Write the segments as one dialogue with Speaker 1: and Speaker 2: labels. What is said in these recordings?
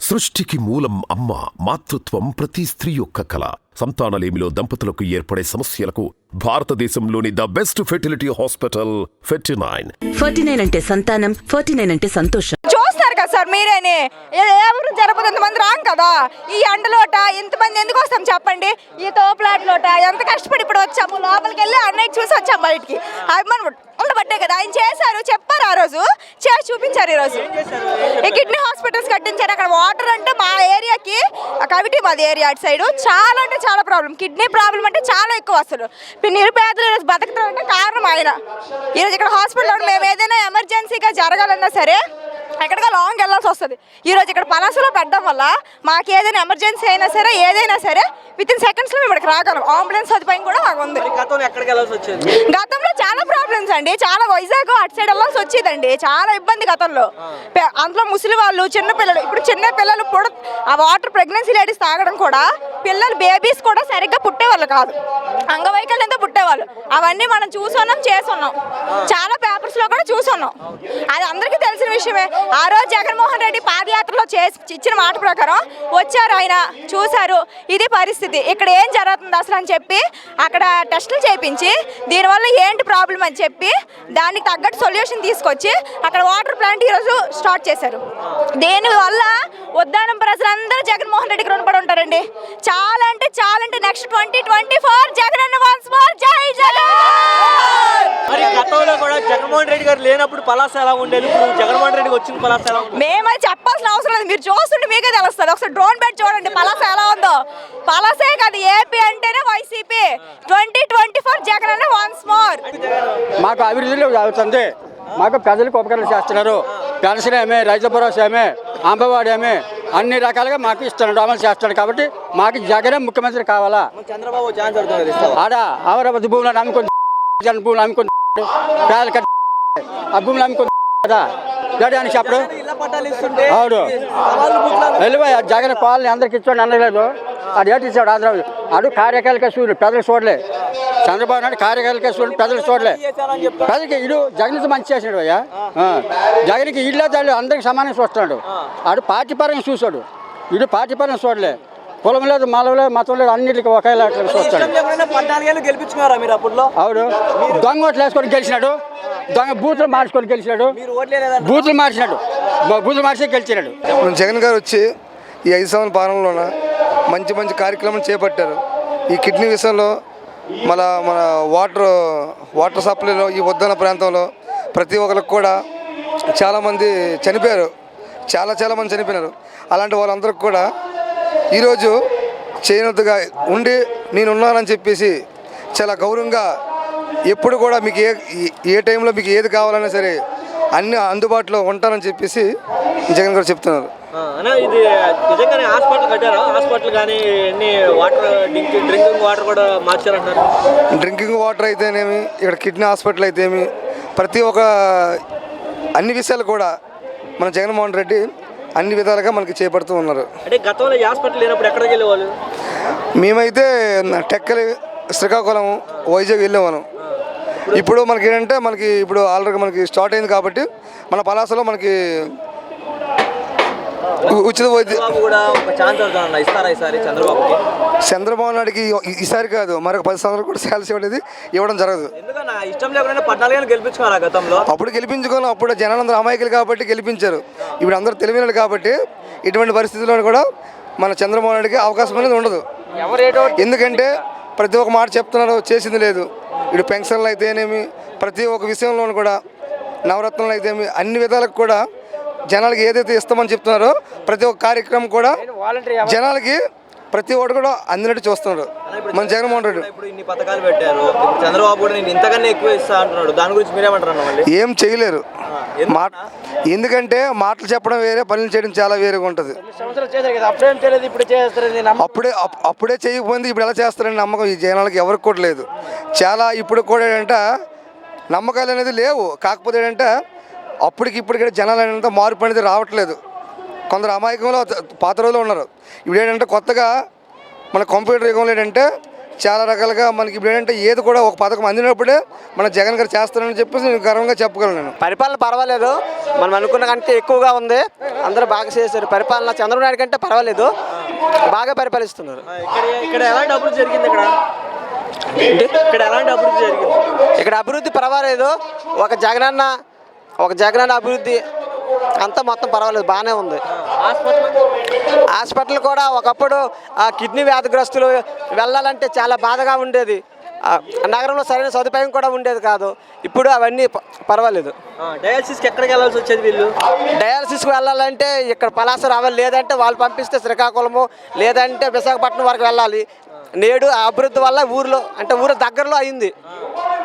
Speaker 1: సృష్టికి మూలం అమ్మ. మాతృత్వం ప్రతి స్త్రీ యొక్క కల. సంతానలేమిలో దంపతులకు ఏర్పడే సమస్యలకు భారతదేశంలోని the best fertility hospital Fertinine.
Speaker 2: Fertinine అంటే సంతానం, ఫెర్టినైన్ అంటే సంతోషం.
Speaker 3: చూస్తారు కదా సార్ మీరేనే, ఎవరు జరపదు, ఇంతమంది రాం కదా ఈ ఎండలోట. ఇంతమంది ఎందుకు వస్తాం చెప్పండి? ఈ తోపులాట్లోట ఎంత కష్టపడి ఇప్పుడు వచ్చాము, లోపలికి వెళ్ళి అన్నయ్య చూసి వచ్చాము బయటికి. అభిమానం ఉండబట్టే కదా ఆయన చేశారు, చెప్పారు ఆ రోజు, చేసి చూపించారు. ఈ రోజు ఈ కిడ్నీ హాస్పిటల్స్ కట్టించారు. అక్కడ వాటర్ అంటే మా ఏరియాకి, కవిటి మాది ఏరియా అటు సైడ్ చాలా అంటే చాలా ప్రాబ్లం, కిడ్నీ ప్రాబ్లం అంటే చాలా ఎక్కువ. అసలు నిరుపేదలు ఈరోజు బతకడం కారణం ఆయన. ఈరోజు ఇక్కడ హాస్పిటల్ మేము ఏదైనా ఎమర్జెన్సీగా జరగాలన్నా సరే ఎక్కడిగా లాంగ్ వెళ్ళాల్సి వస్తుంది. ఈరోజు ఇక్కడ పలాసలో పెట్టడం వల్ల మాకు ఏదైనా ఎమర్జెన్సీ అయినా సరే ఏదైనా సరే వితిన్ సెకండ్స్లో మేము ఇక్కడికి రాగలం. అంబులెన్స్ సదుపాయం కూడా మాకు ఉంది. గతంలో చాలా ప్రాబ్లమ్స్ అండి, చాలా వైజాగ్ అటు సైడ్ వెళ్ళాల్సి వచ్చేదండి, చాలా ఇబ్బంది గతంలో. అందులో ముసలి వాళ్ళు, చిన్నపిల్లలు, ఇప్పుడు చిన్న పిల్లలు కూడా ఆ వాటర్ ప్రెగ్నెన్సీ లేడీస్ తాగడం కూడా, పిల్లలు బేబీస్ కూడా సరిగ్గా పుట్టేవాళ్ళు కాదు, అంగవైకల్యంతో పుట్టేవాళ్ళు. అవన్నీ మనం చూసున్నాం, చేసున్నాం, చాలా పేపర్స్లో కూడా చూసున్నాం. అది అందరికీ తెలిసిన విషయమే. ఆ రోజు జగన్మోహన్ రెడ్డి పాదయాత్రలో ఇచ్చిన మాట ప్రకారం వచ్చారు, ఆయన చూశారు ఇది పరిస్థితి, ఇక్కడ ఏం జరుగుతుంది అసలు అని చెప్పి అక్కడ టెస్టులు చేయించి దీనివల్ల ఏంటి ప్రాబ్లం అని చెప్పి దానికి తగ్గట్టు సొల్యూషన్ తీసుకొచ్చి అక్కడ వాటర్ ప్లాంట్ ఈరోజు స్టార్ట్ చేశారు. దీనివల్ల ఉద్దానం ప్రజలందరూ జగన్మోహన్ రెడ్డికి రుణపడి ఉంటారండి. చాలా అంటే నెక్స్ట్ 2024 జగన్ వన్స్ మోర్, జై జగన్.
Speaker 4: మరి గతంలో కూడా జగన్మోహన్ రెడ్డి గారు లేనప్పుడు పలాస ఎలా ఉండేది, ఇప్పుడు జగన్మోహన్ రెడ్డి వచ్చిన పలాస ఎలా ఉంది?
Speaker 3: మేమైతే చెప్పాల్సిన అవసరం లేదు, మీరు చూస్తుంటే మీకే తెలుస్తుంది. ఒకసారి డ్రోన్ పెట్టి చూడండి పలాస ఎలా ఉందో. పలాసే కాదు, ఏపీ అంటేనే వైసీపీ. 2024 జగన్ అన్న వన్స్ మోర్.
Speaker 5: మాకు అభివృద్ధిలో అవుతుంది, మాకు ప్రజలకు ఉపకారం చేస్తున్నారు. పెన్షన్ ఏమే, రైతు భరోసా ఏమే, అంబవాడి ఏమే, అన్ని రకాలుగా మాకు ఇస్తున్నాడు, అమలు చేస్తున్నాడు. కాబట్టి మాకు జగనే ముఖ్యమంత్రి కావాలా.
Speaker 4: చంద్రబాబు
Speaker 5: ఆడ అవరవద్దు భూములు నమ్ముకుంది, భూములు నమ్ముకుంది, పేదలు ఆ భూములు నమ్ముకుంది కదా గడి అని చెప్పడు. అవును, వెళ్ళిపోయి జగన్ కాలనీ అందరికి ఇచ్చాడు అనలేదు. అది ఏంటి ఇచ్చాడు ఆంధ్రప్రదేశ్. అడు కార్యకాలిక సూర్యుడు పెద్దలు చూడలే. చంద్రబాబు నాయుడు కార్యకాలిక సూర్యుడు పెద్దలు చూడలే. ప్రజలకి ఇడు జగన్కి మంచి చేసినాడు అయ్యా. జగన్కి ఇళ్ళ తల్లి అందరికి సమానంగా చూస్తున్నాడు. ఆడు పార్టీ పరంగా చూశాడు, ఇడు పార్టీ పరంగా చూడలే. కులం లేదు, మతం లేదు, మతం లేదు, అన్నిటికీ ఒకేలా చూస్తాడు. అవును, దొంగ ఓట్లు వేసుకొని గెలిచినాడు, దొంగ బూతులు మార్చుకొని గెలిచినాడు, బూతులు మార్చి గెలిచినాడు.
Speaker 6: జగన్ గారు వచ్చి ఈ 5 సంవత్సరాల పాలనలోన మంచి కార్యక్రమాలు చేపట్టారు. ఈ కిడ్నీ విషయంలో మన వాటర్ సప్లైలో ఈ ఉద్దాన ప్రాంతంలో ప్రతి ఒక్కరికి కూడా చాలామంది చనిపోయారు, చాలా మంది చనిపోయినారు. అలాంటి వాళ్ళందరికీ కూడా ఈరోజు చేయనట్టుగా ఉండి నేనున్నానని చెప్పేసి చాలా గౌరవంగా ఎప్పుడు కూడా మీకు ఏ టైంలో మీకు ఏది కావాలన్నా సరే అన్ని అందుబాటులో ఉంటానని చెప్పేసి జగన్ గారు చెప్తున్నారు.
Speaker 4: ఇది నిజంగానే హాస్పిటల్ కట్టారా? హాస్పిటల్ కానీ వాటర్ డ్రింకింగ్ వాటర్ కూడా మార్చారంటారు.
Speaker 6: డ్రింకింగ్ వాటర్ అయితేనేమి, ఇక్కడ కిడ్నీ హాస్పిటల్ అయితేమి, ప్రతి ఒక్క అన్ని విషయాలు కూడా మన జగన్మోహన్ రెడ్డి అన్ని విధాలుగా మనకి చేపడుతూ ఉన్నారు.
Speaker 4: అంటే గతంలో హాస్పిటల్ లేనప్పుడు ఎక్కడికి వెళ్ళేవాళ్ళు?
Speaker 6: మేమైతే టెక్కలి, శ్రీకాకుళం, వైజాగ్ వెళ్ళేవాళ్ళం. ఇప్పుడు మనకి ఏంటంటే ఇప్పుడు ఆల్రెడీ మనకి స్టార్ట్ అయింది కాబట్టి మన పలాసలో మనకి ఉచిత వైద్య చంద్రబాబు నాయుడికి ఈసారి కాదు మరొక 10 సంవత్సరాలు కూడా శాలరీ అనేది ఇవ్వడం జరగదు. అప్పుడు గెలిపించుకోవాలి, అప్పుడు జనాలందరూ అమాయకులు కాబట్టి గెలిపించారు. ఇప్పుడు అందరూ తెలివినాడు కాబట్టి ఇటువంటి పరిస్థితుల్లో కూడా మన చంద్రబాబు నాయుడికి అవకాశం అనేది ఉండదు. ఎందుకంటే ప్రతి ఒక్క మాట చెప్తున్నారు, చేసింది లేదు. ఇప్పుడు పెన్షన్లు అయితేనేమి, ప్రతి ఒక్క విషయంలోనూ కూడా, నవరత్నాలు అయితేమి, అన్ని విధాలకు కూడా జనాలకి ఏదైతే ఇస్తామని చెప్తున్నారో ప్రతి ఒక్క కార్యక్రమం కూడా జనాలకి ప్రతి ఒక్కటి కూడా అందినట్టు చూస్తున్నారు మన జగన్మోహన్ రెడ్డి.
Speaker 4: ఇన్ని పథకాలు పెట్టారు, చంద్రబాబు కూడా నేను ఇంతకన్నా ఎక్కువ ఇస్తా అంటున్నాడు, దాని గురించి మీరేమంటారు?
Speaker 6: ఏం చేయలేరు. ఎందుకంటే మాటలు చెప్పడం వేరే, పనులు చేయడం చాలా వేరేగా ఉంటుంది. అప్పుడే చేయకపోయింది, ఇప్పుడు ఎలా చేస్తారని నమ్మకం ఈ జనాలకి ఎవరికి కూడా లేదు. చాలా ఇప్పుడు కూడా ఏంటంటే నమ్మకాలు అనేది లేవు. కాకపోతే ఏంటంటే ఇప్పటికి జనాలు అనేది మార్పు అనేది రావట్లేదు. కొందరు అమాయకంలో పాత రోజులు ఉన్నారు. ఇప్పుడు ఏంటంటే కొత్తగా మన కంప్యూటర్ యుగంలో ఏంటంటే చాలా రకాలుగా మనకి ఇప్పుడు ఏంటంటే ఏది కూడా ఒక పథకం అందినప్పుడే మన జగన్ గారు చేస్తారని చెప్పేసి నేను గర్వంగా చెప్పగలను నేను.
Speaker 7: పరిపాలన పర్వాలేదు, మనం అనుకున్న కంటే ఎక్కువగా ఉంది. అందరూ బాగా చేశారు పరిపాలన. చంద్రబాబు నాయుడు కంటే పర్వాలేదు, బాగా పరిపాలిస్తున్నారు.
Speaker 4: ఇక్కడ ఎలాంటి అభివృద్ధి జరిగింది? ఇక్కడ ఎలాంటి అభివృద్ధి జరిగింది?
Speaker 7: ఇక్కడ అభివృద్ధి పర్వాలేదు. ఒక జగనన్న అభివృద్ధి అంతా మొత్తం పర్వాలేదు, బాగానే ఉంది. హాస్పిటల్ కూడా ఒకప్పుడు కిడ్నీ వ్యాధిగ్రస్తులు వెళ్ళాలంటే చాలా బాధగా ఉండేది. నగరంలో సరైన సదుపాయం కూడా ఉండేది కాదు. ఇప్పుడు అవన్నీ పర్వాలేదు.
Speaker 4: డయాలసిస్కి ఎక్కడికి వెళ్ళాల్సి వచ్చేది వీళ్ళు?
Speaker 7: డయాలసిస్కి వెళ్ళాలంటే ఇక్కడ పలాస రావాలి, లేదంటే వాళ్ళు పంపిస్తే శ్రీకాకుళము లేదంటే విశాఖపట్నం వరకు వెళ్ళాలి. నేడు ఆ అభివృద్ధి వల్ల ఊరు దగ్గరలో అయింది.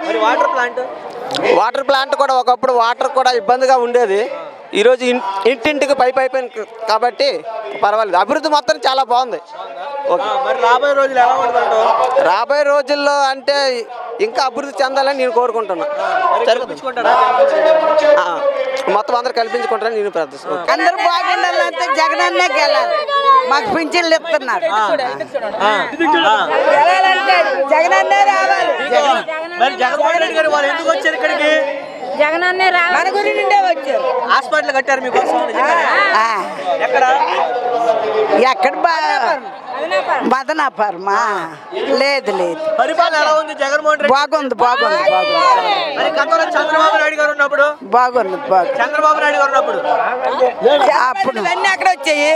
Speaker 4: మరి
Speaker 7: వాటర్ ప్లాంట్ కూడా ఒకప్పుడు వాటర్ కూడా ఇబ్బందిగా ఉండేది. ఈరోజు ఇంటింటికి పైప్ అయిపోయింది కాబట్టి పర్వాలేదు. అభివృద్ధి మొత్తం చాలా బాగుంది.
Speaker 4: మరి రాబోయే రోజులు ఎలా ఉంటుందంటావు?
Speaker 7: రాబోయే రోజుల్లో అంటే ఇంకా అభివృద్ధి చెందాలని నేను కోరుకుంటున్నా. మొత్తం అందరూ కల్పించుకుంటారని నేను ప్రార్థిస్తున్నాను.
Speaker 8: అందరూ బాగుండాలంటే జగనన్నే గెలాలి. మాకు పింఛన్లు ఇస్తున్నారు. గెలాలంటే జగనన్నే రావాలి.
Speaker 4: మరి జగన్మోహన్ రెడ్డి గారు వాళ్ళు ఎందుకు వచ్చారు ఇక్కడికి?
Speaker 3: జగనన్నే రావాలి.
Speaker 8: మన గురి నుండే వచ్చారు.
Speaker 4: హాస్పిటల్ కట్టారు మీకోసం. ఎక్కడ?
Speaker 8: ఎక్కడ మదనాపరమా? లేదు.
Speaker 4: పరిపాలన ఎలా ఉంది జగన్మోహన్ రెడ్డి?
Speaker 8: బాగుంది.
Speaker 4: మరి గతంలో చంద్రబాబు నాయుడు గారు ఉన్నప్పుడు
Speaker 8: బాగుంది.
Speaker 4: చంద్రబాబు నాయుడు గారు ఉన్నప్పుడు
Speaker 8: అప్పుడు ఇవన్నీ ఎక్కడ వచ్చాయి?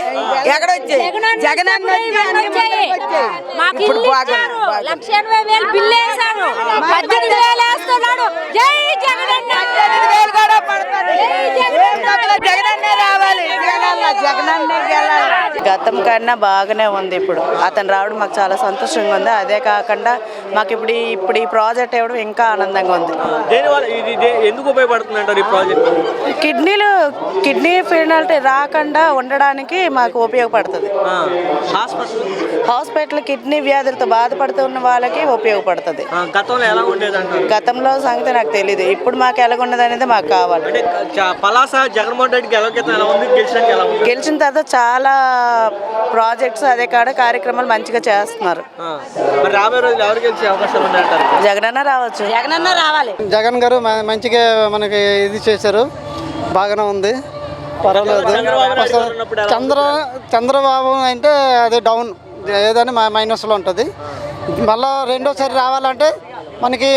Speaker 8: జగనన్న ఇప్పుడు బాగుంది.
Speaker 3: 1,80,000 బిల్లు వేశారు. 18,000 వేస్తున్నాడు. జై జగనన్న.
Speaker 8: కూడా పడతారు. జగనన్నే రావాలి. జగనన్నే గెలాలి.
Speaker 9: గతం కన్నా బాగానే ఉంది. ఇప్పుడు అతను రావడం మాకు చాలా సంతోషంగా ఉంది. అదే కాకుండా మాకు ఇప్పుడు ఈ ప్రాజెక్ట్ ఇవ్వడం ఇంకా ఆనందంగా ఉంది.
Speaker 4: ఇది ఎందుకు ఉపయోగపడుతుంది అంటారు ఈ ప్రాజెక్ట్?
Speaker 9: కిడ్నీ ఫెయిల్యూర్ రాకుండా ఉండడానికి మాకు ఉపయోగపడుతుంది. హాస్పిటల్ కిడ్నీ వ్యాధులతో బాధపడుతున్న వాళ్ళకి ఉపయోగపడుతుంది.
Speaker 4: గతంలో ఎలా ఉండేది అంటారు?
Speaker 9: గతంలో సంగతి నాకు తెలియదు. ఇప్పుడు మాకు ఎలాగున్నది అనేది మాకు కావాలి.
Speaker 4: అంటే పలాస జగన్మోహన్ రెడ్డికి ఎలా ఉంది?
Speaker 9: గెలిచిన తర్వాత చాలా ప్రాజెక్ట్స్ అదే కాడ కార్యక్రమాలు మంచిగా చేస్తున్నారు.
Speaker 4: మరి రాబోయే రోజులు ఎవరు గెలిచే అవకాశాలు ఉన్నాయంటారు?
Speaker 9: జగనన్న రావచ్చు.
Speaker 3: జగనన్న రావాలి.
Speaker 5: జగన్ గారు మంచిగా మనకి ఇది చేశారు, బాగానే ఉంది, పర్వాలేదు. చంద్రబాబు అంటే అది డౌన్ ఏదైనా మైనస్లో ఉంటుంది. మళ్ళీ రెండోసారి రావాలంటే మనకి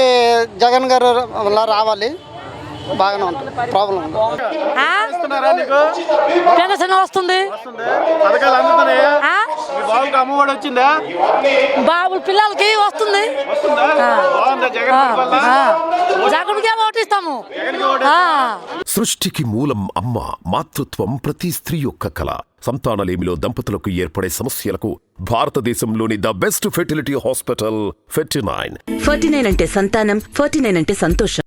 Speaker 5: జగన్ గారు రావాలి, బాగానే ఉంటుంది, ప్రాబ్లం ఉంది.
Speaker 9: పెన్షన్ వస్తుంది. బాబు పిల్లలకి వస్తుంది. జగన్కే ఓటిస్తాము.
Speaker 1: సృష్టికి మూలం అమ్మ. మాతృత్వం ప్రతి స్త్రీ యొక్క కళ. సంతానలేమిలో దంపతులకు ఏర్పడే సమస్యలకు భారతదేశంలోని ద బెస్ట్ ఫెర్టిలిటీ హాస్పిటల్ 49.
Speaker 2: 49 అంటే సంతానం, 49 అంటే సంతోషం.